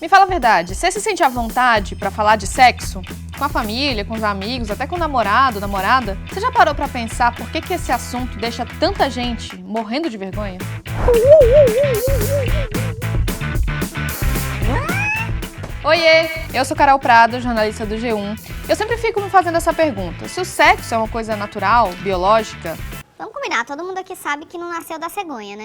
Me fala a verdade, você se sente à vontade pra falar de sexo? Com a família, com os amigos, até com o namorado, namorada? Você já parou pra pensar por que esse assunto deixa tanta gente morrendo de vergonha? Oiê, eu sou Carol Prado, jornalista do G1. Eu sempre fico me fazendo essa pergunta. Se o sexo é uma coisa natural, biológica... Vamos combinar, todo mundo aqui sabe que não nasceu da cegonha, né?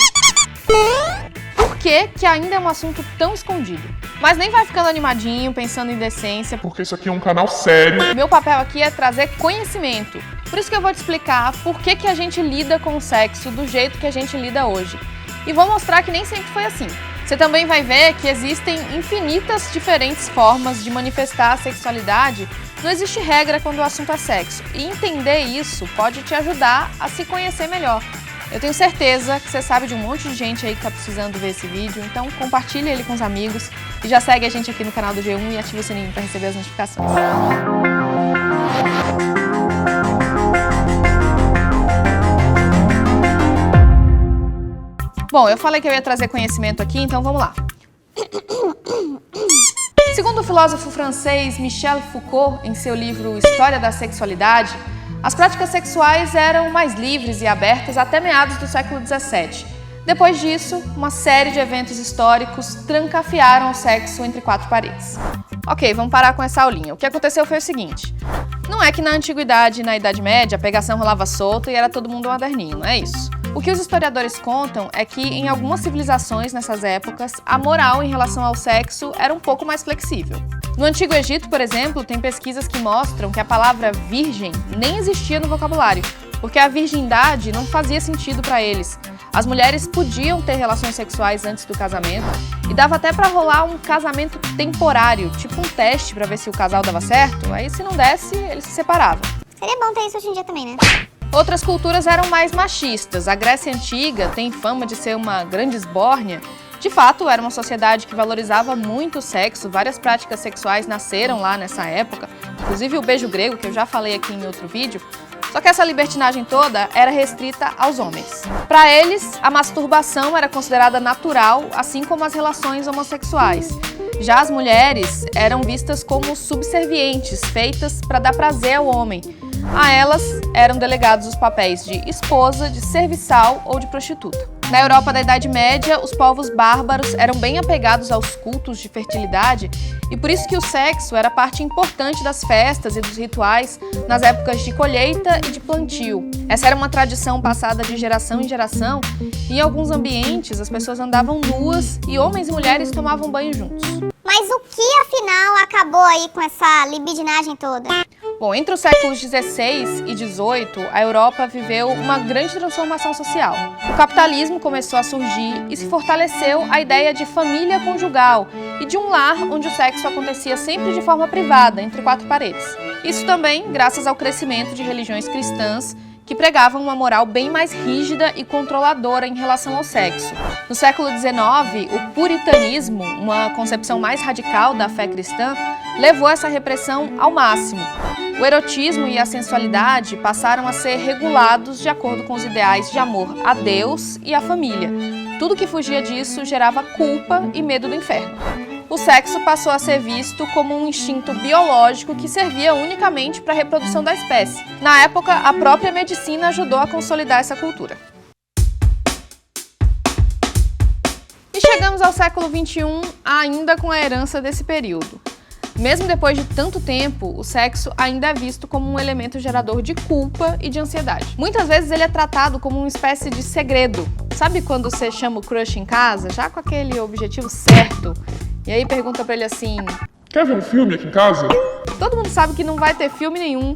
Por que ainda é um assunto tão escondido? Mas nem vai ficando animadinho, pensando em decência. Porque isso aqui é um canal sério. Meu papel aqui é trazer conhecimento. Por isso que eu vou te explicar por que a gente lida com o sexo do jeito que a gente lida hoje. E vou mostrar que nem sempre foi assim. Você também vai ver que existem infinitas diferentes formas de manifestar a sexualidade. Não existe regra quando o assunto é sexo. E entender isso pode te ajudar a se conhecer melhor. Eu tenho certeza que você sabe de um monte de gente aí que tá precisando ver esse vídeo, então compartilha ele com os amigos e já segue a gente aqui no canal do G1 e ativa o sininho para receber as notificações. Bom, eu falei que eu ia trazer conhecimento aqui, então vamos lá. Segundo o filósofo francês Michel Foucault, em seu livro História da Sexualidade, as práticas sexuais eram mais livres e abertas até meados do século XVII. Depois disso, uma série de eventos históricos trancafiaram o sexo entre quatro paredes. Ok, vamos parar com essa aulinha. O que aconteceu foi o seguinte. Não é que na Antiguidade e na Idade Média a pegação rolava solta e era todo mundo moderninho, não é isso. O que os historiadores contam é que em algumas civilizações nessas épocas, a moral em relação ao sexo era um pouco mais flexível. No Antigo Egito, por exemplo, tem pesquisas que mostram que a palavra virgem nem existia no vocabulário, porque a virgindade não fazia sentido para eles. As mulheres podiam ter relações sexuais antes do casamento e dava até para rolar um casamento temporário, tipo um teste para ver se o casal dava certo, aí se não desse, eles se separavam. Seria bom ter isso hoje em dia também, né? Outras culturas eram mais machistas. A Grécia Antiga tem fama de ser uma grande esbórnia. De fato, era uma sociedade que valorizava muito o sexo, várias práticas sexuais nasceram lá nessa época, inclusive o beijo grego, que eu já falei aqui em outro vídeo. Só que essa libertinagem toda era restrita aos homens. Para eles, a masturbação era considerada natural, assim como as relações homossexuais. Já as mulheres eram vistas como subservientes, feitas para dar prazer ao homem. A elas eram delegados os papéis de esposa, de serviçal ou de prostituta. Na Europa da Idade Média, os povos bárbaros eram bem apegados aos cultos de fertilidade e por isso que o sexo era parte importante das festas e dos rituais nas épocas de colheita e de plantio. Essa era uma tradição passada de geração em geração e em alguns ambientes as pessoas andavam nuas e homens e mulheres tomavam banho juntos. Mas o que, afinal, acabou aí com essa libidinagem toda? Bom, entre os séculos XVI e XVIII, a Europa viveu uma grande transformação social. O capitalismo começou a surgir e se fortaleceu a ideia de família conjugal e de um lar onde o sexo acontecia sempre de forma privada, entre quatro paredes. Isso também graças ao crescimento de religiões cristãs que pregavam uma moral bem mais rígida e controladora em relação ao sexo. No século XIX, o puritanismo, uma concepção mais radical da fé cristã, levou essa repressão ao máximo. O erotismo e a sensualidade passaram a ser regulados de acordo com os ideais de amor a Deus e à família. Tudo que fugia disso gerava culpa e medo do inferno. O sexo passou a ser visto como um instinto biológico que servia unicamente para a reprodução da espécie. Na época, a própria medicina ajudou a consolidar essa cultura. E chegamos ao século XXI ainda com a herança desse período. Mesmo depois de tanto tempo, o sexo ainda é visto como um elemento gerador de culpa e de ansiedade. Muitas vezes ele é tratado como uma espécie de segredo. Sabe quando você chama o crush em casa, já com aquele objetivo certo? E aí pergunta pra ele assim... Quer ver um filme aqui em casa? Todo mundo sabe que não vai ter filme nenhum,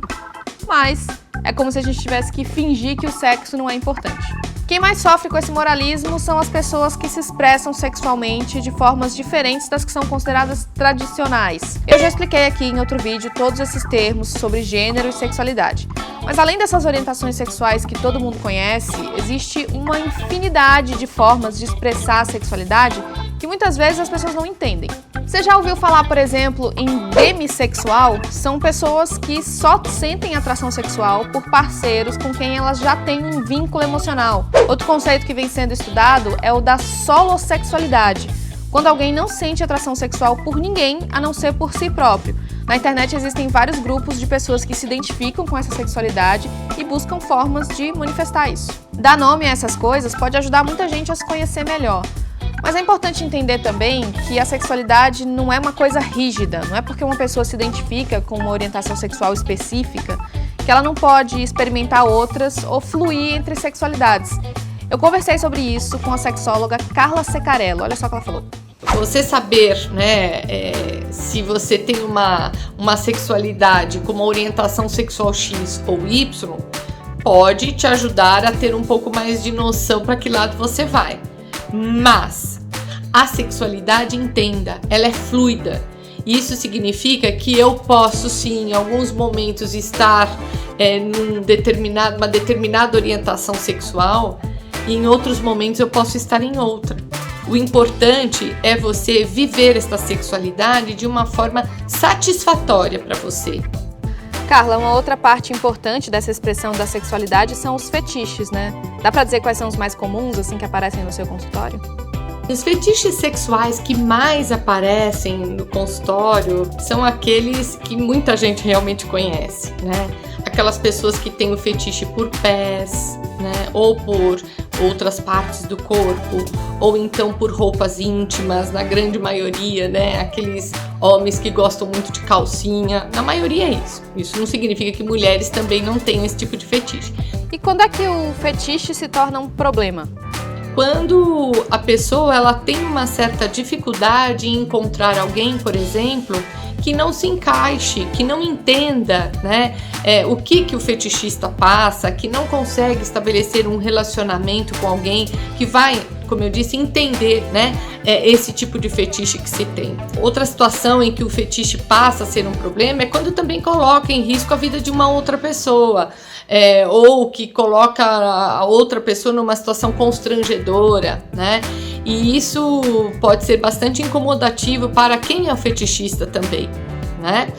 mas é como se a gente tivesse que fingir que o sexo não é importante. Quem mais sofre com esse moralismo são as pessoas que se expressam sexualmente de formas diferentes das que são consideradas tradicionais. Eu já expliquei aqui em outro vídeo todos esses termos sobre gênero e sexualidade. Mas além dessas orientações sexuais que todo mundo conhece, existe uma infinidade de formas de expressar a sexualidade que muitas vezes as pessoas não entendem. Você já ouviu falar, por exemplo, em demissexual? São pessoas que só sentem atração sexual por parceiros com quem elas já têm um vínculo emocional. Outro conceito que vem sendo estudado é o da solossexualidade. quando alguém não sente atração sexual por ninguém, a não ser por si próprio. Na internet existem vários grupos de pessoas que se identificam com essa sexualidade e buscam formas de manifestar isso. Dar nome a essas coisas pode ajudar muita gente a se conhecer melhor. Mas é importante entender também que a sexualidade não é uma coisa rígida, não é porque uma pessoa se identifica com uma orientação sexual específica que ela não pode experimentar outras ou fluir entre sexualidades. Eu conversei sobre isso com a sexóloga Carla Secarello, olha só o que ela falou. Você saber, né, se você tem uma sexualidade com uma orientação sexual X ou Y, pode te ajudar a ter um pouco mais de noção para que lado você vai. Mas a sexualidade, entenda, ela é fluida. Isso significa que eu posso sim, em alguns momentos, estar numa determinada orientação sexual e em outros momentos eu posso estar em outra. O importante é você viver esta sexualidade de uma forma satisfatória para você. Carla, uma outra parte importante dessa expressão da sexualidade são os fetiches, né? Dá pra dizer quais são os mais comuns, assim, que aparecem no seu consultório? Os fetiches sexuais que mais aparecem no consultório são aqueles que muita gente realmente conhece, né? Aquelas pessoas que têm o fetiche por pés, né? Ou por outras partes do corpo, ou então por roupas íntimas, na grande maioria, né? Aqueles homens que gostam muito de calcinha, na maioria é isso. Isso não significa que mulheres também não tenham esse tipo de fetiche. E quando é que o fetiche se torna um problema? Quando a pessoa ela tem uma certa dificuldade em encontrar alguém, por exemplo, que não se encaixe, que não entenda, né, o que o fetichista passa, que não consegue estabelecer um relacionamento com alguém que vai, como eu disse, entender, né, esse tipo de fetiche que se tem. Outra situação em que o fetiche passa a ser um problema é quando também coloca em risco a vida de uma outra pessoa. Ou que coloca a outra pessoa numa situação constrangedora, né? E isso pode ser bastante incomodativo para quem é o fetichista também, né?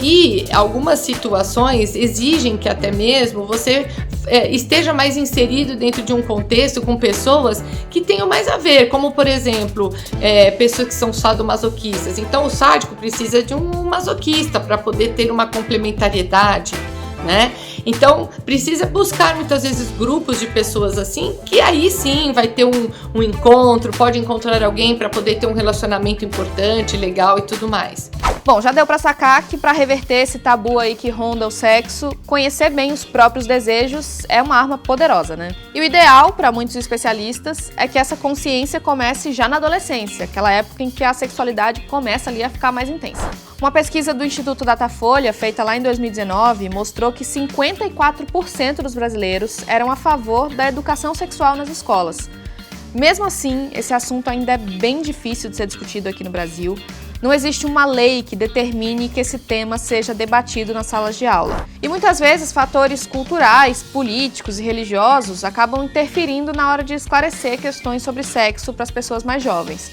E algumas situações exigem que até mesmo você esteja mais inserido dentro de um contexto com pessoas que tenham mais a ver, como por exemplo, pessoas que são sadomasoquistas. Então o sádico precisa de um masoquista para poder ter uma complementariedade, né? Então precisa buscar muitas vezes grupos de pessoas assim, que aí sim vai ter um encontro, pode encontrar alguém para poder ter um relacionamento importante, legal e tudo mais. Bom, já deu pra sacar que para reverter esse tabu aí que ronda o sexo, conhecer bem os próprios desejos é uma arma poderosa, né? E o ideal, para muitos especialistas, é que essa consciência comece já na adolescência, aquela época em que a sexualidade começa ali a ficar mais intensa. Uma pesquisa do Instituto Datafolha, feita lá em 2019, mostrou que 54% dos brasileiros eram a favor da educação sexual nas escolas. Mesmo assim, esse assunto ainda é bem difícil de ser discutido aqui no Brasil. Não existe uma lei que determine que esse tema seja debatido nas salas de aula. E muitas vezes fatores culturais, políticos e religiosos acabam interferindo na hora de esclarecer questões sobre sexo para as pessoas mais jovens.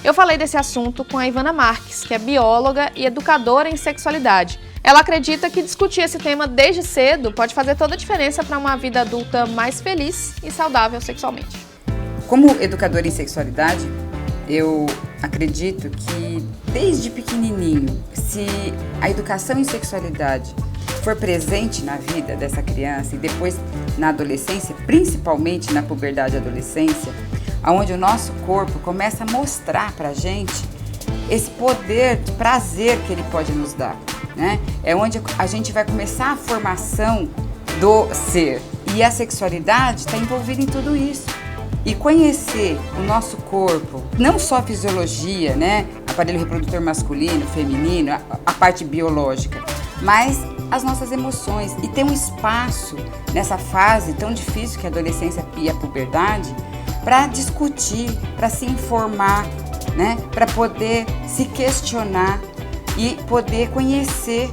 Eu falei desse assunto com a Ivana Marques, que é bióloga e educadora em sexualidade. Ela acredita que discutir esse tema desde cedo pode fazer toda a diferença para uma vida adulta mais feliz e saudável sexualmente. Como educadora em sexualidade, eu acredito que desde pequenininho, se a educação em sexualidade for presente na vida dessa criança e depois na adolescência, principalmente na puberdade e adolescência, onde o nosso corpo começa a mostrar pra gente esse poder de prazer que ele pode nos dar, né? É onde a gente vai começar a formação do ser. E a sexualidade está envolvida em tudo isso. E conhecer o nosso corpo, não só a fisiologia, né? Aparelho reprodutor masculino, feminino, a parte biológica, mas as nossas emoções. E ter um espaço nessa fase tão difícil que é a adolescência e a puberdade, para discutir, para se informar, né? Para poder se questionar e poder conhecer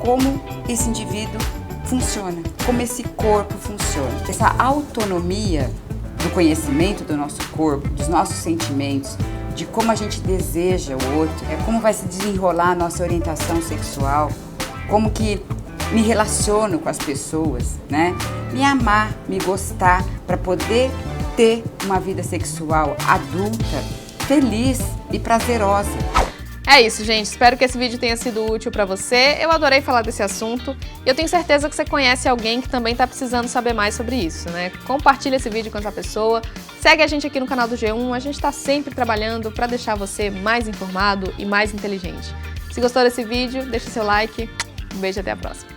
como esse indivíduo funciona, como esse corpo funciona. Essa autonomia do conhecimento do nosso corpo, dos nossos sentimentos, de como a gente deseja o outro, como vai se desenrolar a nossa orientação sexual, como que me relaciono com as pessoas, né? Me amar, me gostar, para poder ter uma vida sexual adulta feliz e prazerosa. É isso, gente. Espero que esse vídeo tenha sido útil pra você. Eu adorei falar desse assunto e eu tenho certeza que você conhece alguém que também tá precisando saber mais sobre isso, né? Compartilha esse vídeo com essa pessoa. Segue a gente aqui no canal do G1. A gente tá sempre trabalhando pra deixar você mais informado e mais inteligente. Se gostou desse vídeo, deixa seu like. Um beijo e até a próxima.